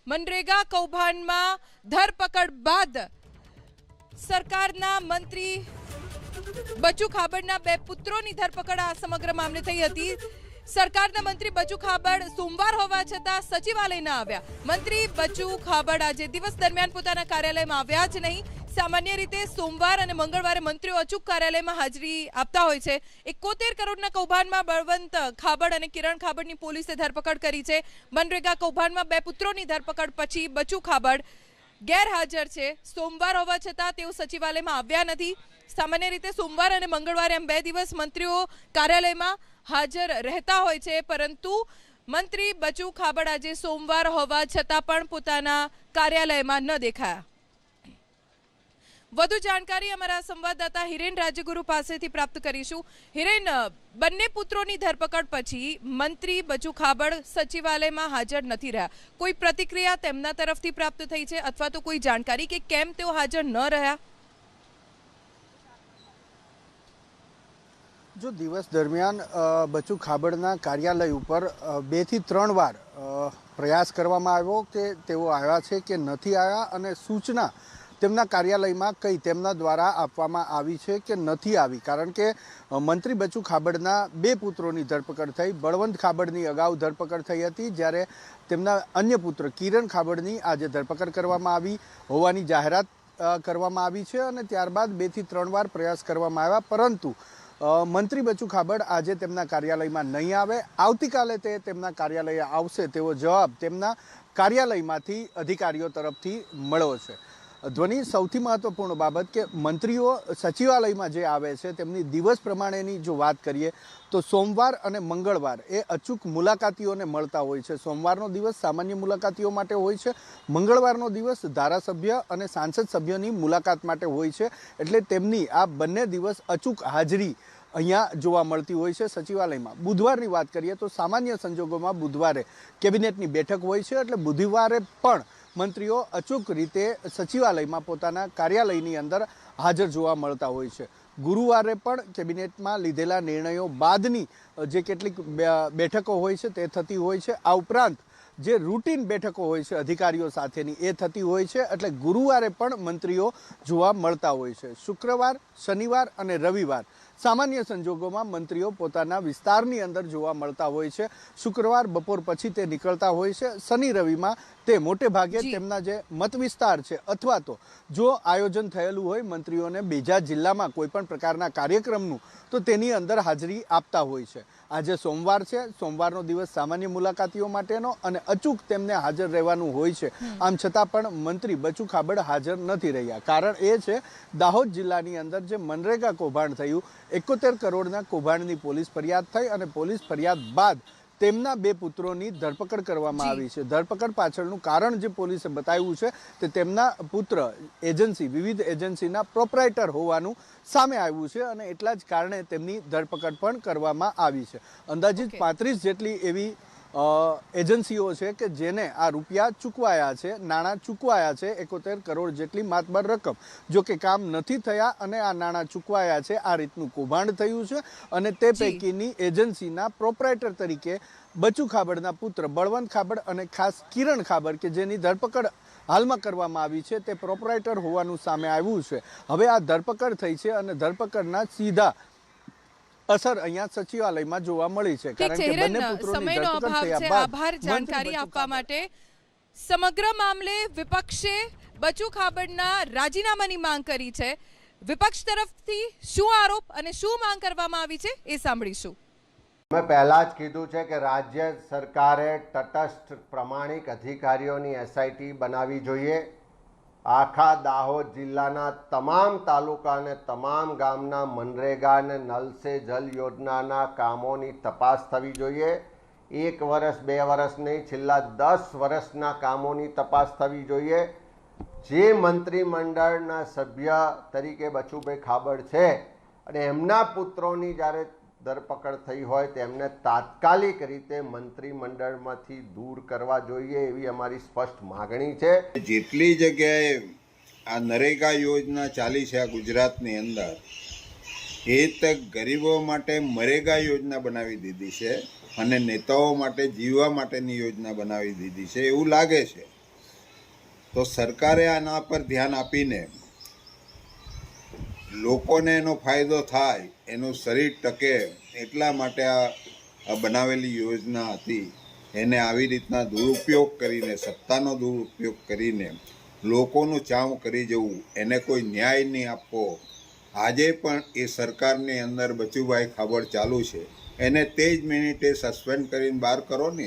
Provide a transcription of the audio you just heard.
મનરેગા કૌભાંડમાં ધરપકડ બાદ સરકારના મંત્રી બચુ ખાબડના 2 પુત્રોની ધરપકડ આ સમગ્ર મામલે થઈ હતી। સરકારના મંત્રી બચુ ખાબડ સોમવાર હોવા છતાં સચિવાલય ન આવ્યા। મંત્રી બચુ ખાબડ આજે દિવસ દરમિયાન પોતાના કાર્યાલયમાં આવ્યા જ નહીં। સામાન્ય રીતે સોમવાર અને મંગળવારે મંત્રીઓ અચૂક કાર્યાલયમાં હાજરી આપતા હોય છે। 71 કરોડના કૌભાંડમાં બળવંત ખાબડ અને કિરણ ખાબડની પોલીસે ધરપકડ કરી છે। મનરેગા કૌભાંડમાં 2 પુત્રોની ધરપકડ પછી બચુ ખાબડ ગેરહાજર છે। સોમવાર હોવા છતાં તેઓ સચિવાલયમાં આવ્યા નથી। સામાન્ય રીતે સોમવાર અને મંગળવારે એમ 2 દિવસ મંત્રીઓ કાર્યાલયમાં હાજર રહેતા હોય છે, પરંતુ મંત્રી બચુ ખાબડ આજે સોમવાર હોવા છતાં પણ પોતાના કાર્યાલયમાં ન દેખાયા। વધુ જાણકારી અમારા સંવાદદાતા હિરેન રાજ્યગુરુ પાસેથી પ્રાપ્ત કરીશું। હિરેન, બંને પુત્રોની ધરપકડ પછી મંત્રી બચુ ખાબડ સચિવાલયમાં હાજર નથી રહ્યા। કોઈ પ્રતિક્રિયા તેમના તરફથી પ્રાપ્ત થઈ છે અથવા તો કોઈ જાણકારી કે કેમ તેઓ હાજર ન રહ્યા? જો દિવસ દરમિયાન બચુ ખાબડના કાર્યાલય ઉપર 2 થી 3 વાર પ્રયાસ કરવામાં આવ્યો કે તેઓ આવ્યા છે કે નથી આવ્યા, અને સૂચના તેમના કાર્યાલયમાં કઈ તેમના દ્વારા આપવામાં આવી છે કે નથી આવી। કારણ કે મંત્રી બચુ ખાબડના 2 પુત્રોની ધરપકડ થઈ। બળવંત ખાબડની અગાઉ ધરપકડ થઈ હતી, જ્યારે તેમના અન્ય પુત્ર કિરણ ખાબડની આજે ધરપકડ કરવામાં આવી હોવાની જાહેરાત કરવામાં આવી છે, અને ત્યારબાદ 2 થી 3 વાર પ્રયાસ કરવામાં આવ્યા, પરંતુ મંત્રી બચુ ખાબડ આજે તેમના કાર્યાલયમાં નહીં આવે। આવતીકાલે તે તેમના કાર્યાલય આવશે તેવો જવાબ તેમના કાર્યાલયમાંથી અધિકારીઓ તરફથી મળ્યો છે। ધ્વનિ, સૌથી મહત્વપૂર્ણ બાબત કે મંત્રીઓ સચિવાલયમાં જે આવે છે તેમની દિવસ પ્રમાણેની જો વાત કરીએ તો સોમવાર અને મંગળવાર એ અચૂક મુલાકાતીઓને મળતા હોય છે। સોમવારનો દિવસ સામાન્ય મુલાકાતીઓ માટે હોય છે, મંગળવારનો દિવસ ધારાસભ્ય અને સાંસદ સભ્યોની મુલાકાત માટે હોય છે। એટલે તેમની આ બંને દિવસ અચૂક હાજરી અહીંયા જોવા મળતી હોય છે સચિવાલયમાં। બુધવારની વાત કરીએ તો સામાન્ય સંજોગોમાં બુધવારે કેબિનેટની બેઠક હોય છે, એટલે બુધવારે પણ મંત્રીઓ અચૂક રીતે સચિવાલયમાં પોતાના કાર્યાલયની અંદર હાજર જોવા મળતા હોય છે। ગુરુવારે પણ કેબિનેટમાં લીધેલા નિર્ણયો બાદની જે કેટલીક બેઠકો હોય છે તે થતી હોય છે। આ ઉપરાંત જે રૂટીન બેઠકો હોય છે અધિકારીઓ સાથેની એ થતી હોય છે, એટલે ગુરુવારે પણ મંત્રીઓ જોવા મળતા હોય છે। શુક્રવાર, શનિવાર અને રવિવાર સામાન્ય સંજોગોમાં મંત્રીઓ પોતાના વિસ્તારની અંદર જોવા મળતા હોય છે। શુક્રવાર બપોર પછી તે નીકળતા હોય છે। શનિ રવિમાં તે મોટે ભાગે તેમના જે મત વિસ્તાર છે અથવા તો જો આયોજન થયેલું હોય મંત્રીઓને બીજા જિલ્લામાં કોઈ પણ પ્રકારના કાર્યક્રમનું, તો તેની અંદર હાજરી આપતા હોય છે। આજે સોમવાર છે, સોમવારનો દિવસ સામાન્ય મુલાકાતીઓ માટેનો અને અચૂક તેમને હાજર રહેવાનું હોય છે। આમ છતાં પણ મંત્રી બચુ ખાબડ હાજર નથી રહ્યા। કારણ એ છે દાહોદ જિલ્લાની અંદર જે મનરેગા કૌભાંડ થયું, 71 કરોડના કૌભાંડની પોલીસ ફરિયાદ થઈ, અને પોલીસ ફરિયાદ બાદ તેમના 2 પુત્રોની ધરપકડ કરવામાં આવી છે। ધરપકડ પાછળનું કારણ જે પોલીસે બતાવ્યું છે તે તેમના પુત્ર વિવિધ એજન્સીના પ્રોપરાઇટર હોવાનું સામે આવ્યું છે, અને એટલા જ કારણે તેમની ધરપકડ પણ કરવામાં આવી છે। અંદાજિત 35 જેટલી એવી એજન્સીઓ છે કે જેને આ રૂપિયા ચૂકવાયા છે, નાણાં ચૂકવાયા છે, 71 કરોડ જેટલી માતબર રકમ, જો કે કામ નથી થયા અને આ નાણાં ચૂકવાયા છે। આ રીતનું કૌભાંડ થયું છે, અને તે પૈકીની એજન્સીના પ્રોપરાઇટર તરીકે બચુ ખાબડના પુત્ર બળવંત ખાબડ અને ખાસ કિરણ ખાબડ કે જેની ધરપકડ હાલમાં કરવામાં આવી છે, તે પ્રોપરાઇટર હોવાનું સામે આવ્યું છે। હવે આ ધરપકડ થઈ છે અને ધરપકડના સીધા અસર અહીંયા સચિવાલયમાં જોવા મળી છે। કારણ કે બંને પુત્રોની ધરપકડ થયા બાદ આભાર જાણકારી આપવા માટે। સમગ્ર મામલે વિપક્ષે બચુ ખાબડના રાજીનામાની માંગ કરી છે। વિપક્ષ તરફથી શું આરોપ અને શું માંગ કરવામાં આવી છે એ સાંભળીશું। મેં પહેલા જ કીધું છે કે રાજ્ય સરકારે તટસ્થ પ્રમાણિક અધિકારીઓની એસઆઈટી બનાવવી જોઈએ। આખા દાહોદ જિલ્લાના તમામ તાલુકા અને તમામ ગામના મનરેગા અને નલ સે જલ યોજનાના કામોની તપાસ થવી જોઈએ। 1 વર્ષ 2 વર્ષ નહીં, છેલ્લા 10 વર્ષના કામોની તપાસ થવી જોઈએ। જે મંત્રીમંડળના સભ્ય તરીકે બચુભાઈ ખાબડ છે અને એમના પુત્રોની જ્યારે ધરપકડ થઈ હોય તેમને તાત્કાલિક રીતે મંત્રીમંડળમાંથી દૂર કરવા જોઈએ એવી અમારી સ્પષ્ટ માગણી છે। જેટલી જગ્યાએ આ નરેગા યોજના ચાલી છે આ ગુજરાતની અંદર, એ તક ગરીબો માટે મરેગા યોજના બનાવી દીધી છે અને નેતાઓ માટે જીવવા માટેની યોજના બનાવી દીધી છે એવું લાગે છે। તો સરકારે આના પર ધ્યાન આપીને લોકોને એનો ફાયદો થાય, એનું શરીર ટકે એટલા માટે આ બનાવેલી યોજના હતી. એને આવી રીતના દુરુપયોગ કરીને, સત્તાનો દુરુપયોગ કરીને લોકોનું ચાવ કરી જવું, એને કોઈ ન્યાય નહીં આપવો. આજે પણ એ સરકારની અંદર બચુભાઈ ખાબડ ચાલુ છે, એને તે જ મિનિટે સસ્પેન્ડ કરીને બહાર કરો ને.